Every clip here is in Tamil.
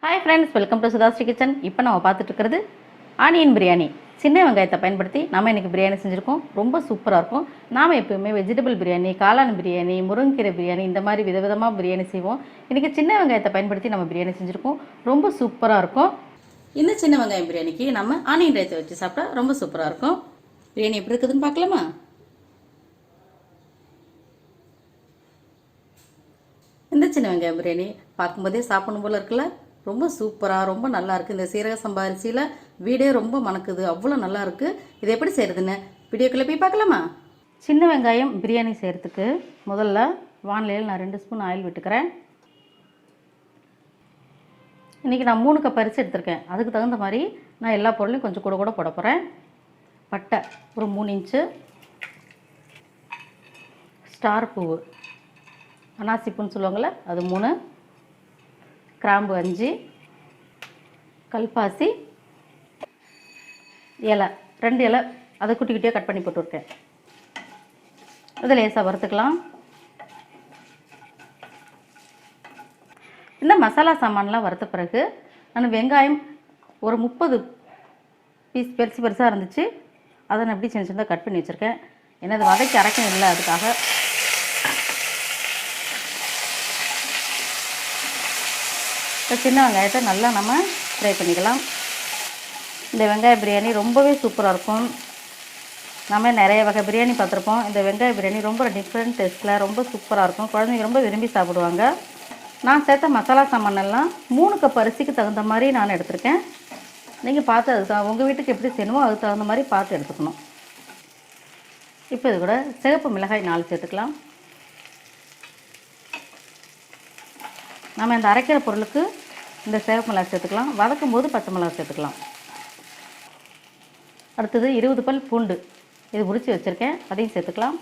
Hi friends, welcome to Sudhashri Kitchen. இப்போ நம்ம பார்த்துட்டு இருக்கிறது ஆனியன் பிரியாணி. சின்ன வெங்காயத்தை பயன்படுத்தி நாம இன்னைக்கு பிரியாணி செஞ்சிருக்கோம். ரொம்ப சூப்பரா இருக்கும். நாம எப்பவுமே வெஜிடபிள் பிரியாணி, காளான் பிரியாணி, முருங்கீரை பிரியாணி இந்த மாதிரி விதவிதமா பிரியாணி செய்வோம். இன்னைக்கு சின்ன வெங்காயத்தை பயன்படுத்தி நம்ம பிரியாணி செஞ்சிருக்கோம். ரொம்ப சூப்பரா இருக்கும். இந்த சின்ன வெங்காயம் பிரியாணிக்கு நம்ம ஆனியன் ரைஸ் வச்சு சாப்பிட்டா ரொம்ப சூப்பரா இருக்கும். பிரியாணி எப்படி இருக்குதுன்னு பார்க்கலாமா? இந்த சின்ன வெங்காயம் பிரியாணி பார்க்கும்போதே சாப்பிடணும் போல இருக்குல்ல. ரொம்ப சூப்பராக ரொம்ப நல்லா இருக்குது. இந்த சீரக சம்பா அரிசியில் வீடே ரொம்ப மணக்குது, அவ்வளோ நல்லா இருக்குது. இது எப்படி செய்கிறதுன்னு வீடியோக்குள்ளே போய் பார்க்கலாமா? சின்ன வெங்காயம் பிரியாணி செய்கிறதுக்கு முதல்ல வானிலையில் நான் 2 ஸ்பூன் ஆயில் விட்டுக்கிறேன். இன்றைக்கி நான் 3 கப் அரிசி எடுத்திருக்கேன். அதுக்கு தகுந்த மாதிரி நான் எல்லா பொருளையும் கொஞ்சம் கூட கூட போட போகிறேன். பட்டை ஒரு 3 இன்ச்சு, ஸ்டார் பூவு அனாசிப்பூன்னு சொல்லுவாங்கள்ல அது 3, கிராம்பு 5, கல்பாசி இலை 2 இலை அதை குட்டி குட்டியாக கட் பண்ணி போட்டுருக்கேன். அதை லேசாக வறுத்துக்கலாம். இந்த மசாலா சாமான்லாம் வறுத்த பிறகு நான் வெங்காயம் ஒரு 30 பீஸ் பெருசாக இருந்துச்சு. அதை நான் எப்படி சின்ன சின்னதாக கட் பண்ணி வச்சுருக்கேன். ஏன்னா அது வதக்கி அரைக்கம் இல்லை, அதுக்காக. சின்ன வெங்காயத்தை நல்லா நம்ம ஃப்ரை பண்ணிக்கலாம். இந்த வெங்காய பிரியாணி ரொம்பவே சூப்பராக இருக்கும். நம்ம நிறைய வகை பிரியாணி பார்த்துருப்போம். இந்த வெங்காய பிரியாணி ரொம்ப டிஃப்ரெண்ட் டேஸ்ட்டில் ரொம்ப சூப்பராக இருக்கும். குழந்தைங்க ரொம்ப விரும்பி சாப்பிடுவாங்க. நான் சேர்த்த மசாலா சாமானெல்லாம் 3 கப் அரிசிக்கு தகுந்த மாதிரி நான் எடுத்திருக்கேன். நீங்கள் பார்த்து அது உங்கள் வீட்டுக்கு எப்படி செய்யணுமோ அதுக்கு தகுந்த மாதிரி பார்த்து எடுத்துக்கணும். இப்போ இது கூட சிகப்பு மிளகாய் 4 சேர்த்துக்கலாம். நம்ம இந்த அரைக்கிற பொருளுக்கு இந்த சிவப்பு மிளகாய் சேர்த்துக்கலாம். வதக்கும் போது பச்சை மிளகாய் சேர்த்துக்கலாம். அடுத்தது 20 பல் பூண்டு இது உரித்து வச்சுருக்கேன், அதையும் சேர்த்துக்கலாம்.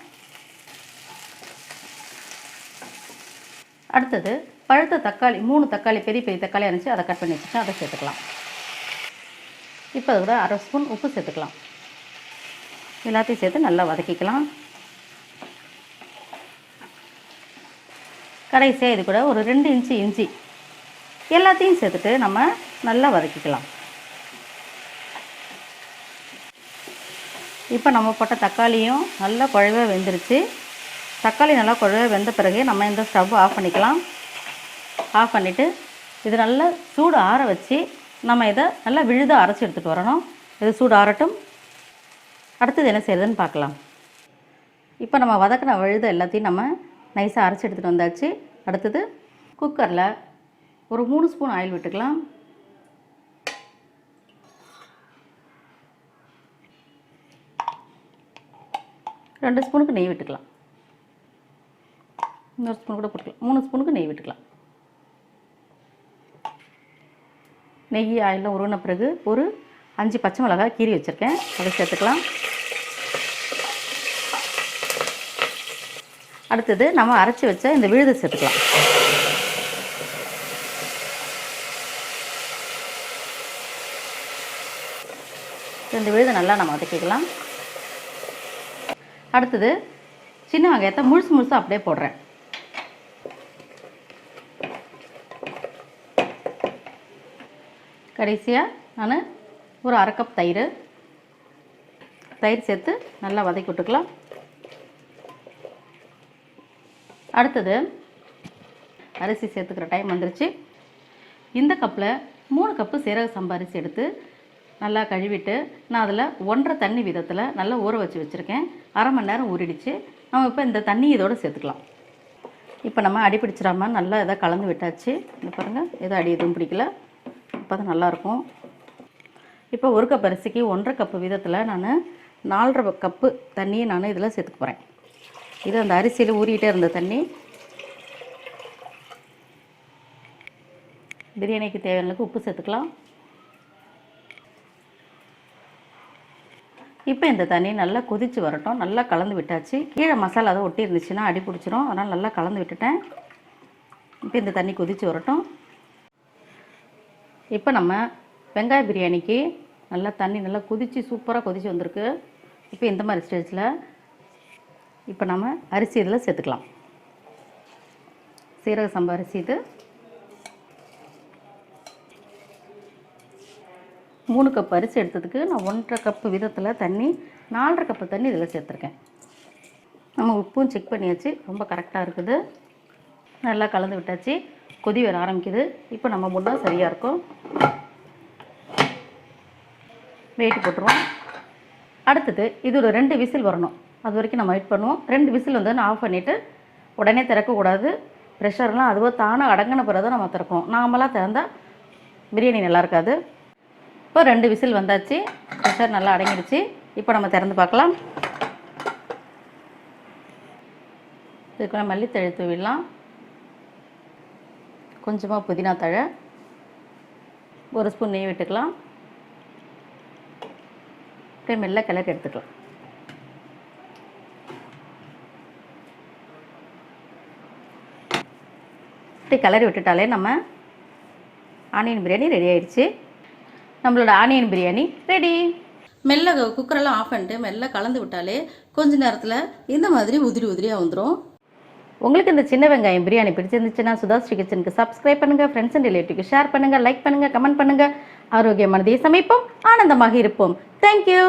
அடுத்தது பழுத்த தக்காளி 3 தக்காளி பெரிய பெரிய தக்காளி அரைச்சி அதை கட் பண்ணி வச்சுருக்கேன், அதை சேர்த்துக்கலாம். இப்போ அது கூட 1/2 ஸ்பூன் உப்பு சேர்த்துக்கலாம். எல்லாத்தையும் சேர்த்து நல்லா வதக்கிக்கலாம். கடைசியாக இது கூட ஒரு 2 இன்ச்சு இஞ்சி எல்லாத்தையும் சேர்த்துட்டு நம்ம நல்லா வதக்கிக்கலாம். இப்போ நம்ம போட்ட தக்காளியும் நல்லா குழவே வெந்துருச்சு. தக்காளி நல்லா குழவே வெந்த பிறகு நம்ம இந்த ஸ்டவ் ஆஃப் பண்ணிக்கலாம். ஆஃப் பண்ணிவிட்டு இது நல்லா சூடு ஆற வச்சு நம்ம இதை நல்லா விழுதாக அரைச்சி எடுத்துகிட்டு வரணும். இது சூடு ஆறட்டும். அடுத்தது என்ன செய்யறதுன்னு பார்க்கலாம். இப்போ நம்ம வதக்கின விழுத எல்லாத்தையும் நம்ம நைஸாக அரைச்சி எடுத்துகிட்டு வந்தாச்சு. அடுத்தது குக்கரில் ஒரு 3 ஸ்பூன் ஆயில் விட்டுக்கலாம். ரெண்டு ஸ்பூனுக்கு நெய் விட்டுக்கலாம். இன்னொரு ஸ்பூன் கூட போட்டுக்கலாம். 3 ஸ்பூனுக்கு நெய் விட்டுக்கலாம். நெய் ஆயிலில் உருவின பிறகு ஒரு 5 பச்சை மிளகாய் கீறி வச்சுருக்கேன், அதை சேர்த்துக்கலாம். அடுத்தது நம்ம அரைச்சி வச்ச இந்த விழுதை சேர்த்துக்கலாம். இந்த விழுதை நல்லா நம்ம வதக்கிக்கலாம். அடுத்தது சின்ன வெங்காயத்தை முழுசாக அப்படியே போடுறேன். கடைசியாக நான் ஒரு 1/2 கப் தயிர் சேர்த்து நல்லா வதக்கி விட்டுக்கலாம். அடுத்தது அரிசி சேர்த்துக்கிற டைம் வந்துருச்சு. இந்த கப்பில் 3 கப்பு சீரக சம்பா அரிசி எடுத்து நல்லா கழுவிட்டு நான் அதில் 1.5 தண்ணி விதத்தில் நல்லா ஊற வச்சுருக்கேன். 1/2 மணி நேரம் ஊறிடுச்சு. நம்ம இப்போ இந்த தண்ணி இதோடு சேர்த்துக்கலாம். இப்போ நம்ம அடி பிடிச்சிடாமல் நல்லா இதை கலந்து விட்டாச்சு. இந்த பாருங்கள், எதுவும் அடி எதுவும் பிடிக்கல. இப்போ தான் நல்லாயிருக்கும். இப்போ 1 கப் அரிசிக்கு 1.5 கப்பு விதத்தில் நான் 4.5 கப்பு தண்ணியை நான் இதில் சேர்த்துக்க போகிறேன். இது அந்த அரிசியில் ஊறிக்கிட்டே இருந்த தண்ணி. பிரியாணிக்கு தேவையான அளவுக்கு உப்பு சேர்த்துக்கலாம். இப்போ இந்த தண்ணி நல்லா கொதித்து வரட்டும். நல்லா கலந்து விட்டாச்சு. கீழே மசாலா அதை ஒட்டி இருந்துச்சுன்னா அடி பிடிச்சிரும். அதனால் நல்லா கலந்து விட்டுட்டேன். இப்போ இந்த தண்ணி கொதித்து வரட்டும். இப்போ நம்ம வெங்காய பிரியாணிக்கு நல்லா தண்ணி நல்லா கொதித்து சூப்பராக கொதித்து வந்திருக்கு. இப்போ இந்த மாதிரி ஸ்டேஜில் இப்போ நம்ம அரிசி இதில் சேர்த்துக்கலாம். சீரக சம்பா அரிசி இது 3 கப் அரிசி எடுத்ததுக்கு நான் 1.5 கப்பு விதத்தில் தண்ணி 4.5 கப்பு தண்ணி இதில் சேர்த்துருக்கேன். நம்ம உப்பும் செக் பண்ணியாச்சு, ரொம்ப கரெக்டாக இருக்குது. நல்லா கலந்து விட்டாச்சு. கொதி வர ஆரம்பிக்குது. இப்போ நம்ம முன்னா சரியாக இருக்கும். வெயிட் போட்டுருவோம். அடுத்தது இது ஒரு 2 விசில் வரணும். அது வரைக்கும் நம்ம வெயிட் பண்ணுவோம். 2 விசில் வந்து நான் ஆஃப் பண்ணிவிட்டு உடனே திறக்கக்கூடாது. ப்ரெஷர்லாம் அதுவோ தானாக அடங்கின பிறகு தான் நம்ம திறக்கணும். நார்மலாக திறந்தால் பிரியாணி நல்லா இருக்காது. இப்போ 2 விசில் வந்தாச்சு. ப்ரெஷர் நல்லா அடங்கிடுச்சு. இப்போ நம்ம திறந்து பார்க்கலாம். இதுக்குள்ள மல்லித்தழை தூவிடலாம். கொஞ்சமாக புதினா தழை, 1 ஸ்பூன் நெய் விட்டுக்கலாம். மெல்ல கிளறி எடுத்துக்கலாம். கிளறி விட்டுட்டாலே நம்ம ஆனியன் பிரியாணி ரெடி ஆயிடுச்சு. நம்மளோட ஆனியன் பிரியாணி ரெடி. மெல்ல குக்கரெல்லாம் ஆஃப் பண்ணிட்டு மெல்ல கலந்து விட்டாலே கொஞ்ச நேரத்தில் இந்த மாதிரி உதிரி உதிரியாக வந்துடும். உங்களுக்கு இந்த சின்ன வெங்காயம் பிரியாணி பிடிச்சிருந்துச்சுன்னா சுதாஸ்ரீ கிச்சனுக்கு சப்ஸ்கிரைப் பண்ணுங்கள், ஃப்ரெண்ட்ஸ் அண்ட் ரிலேட்டிவ்க்கு ஷேர் பண்ணுங்கள், லைக் பண்ணுங்கள், கமெண்ட் பண்ணுங்கள். ஆரோக்கியமானதை சமைப்போம், ஆனந்தமாக இருப்போம். தேங்க்யூ.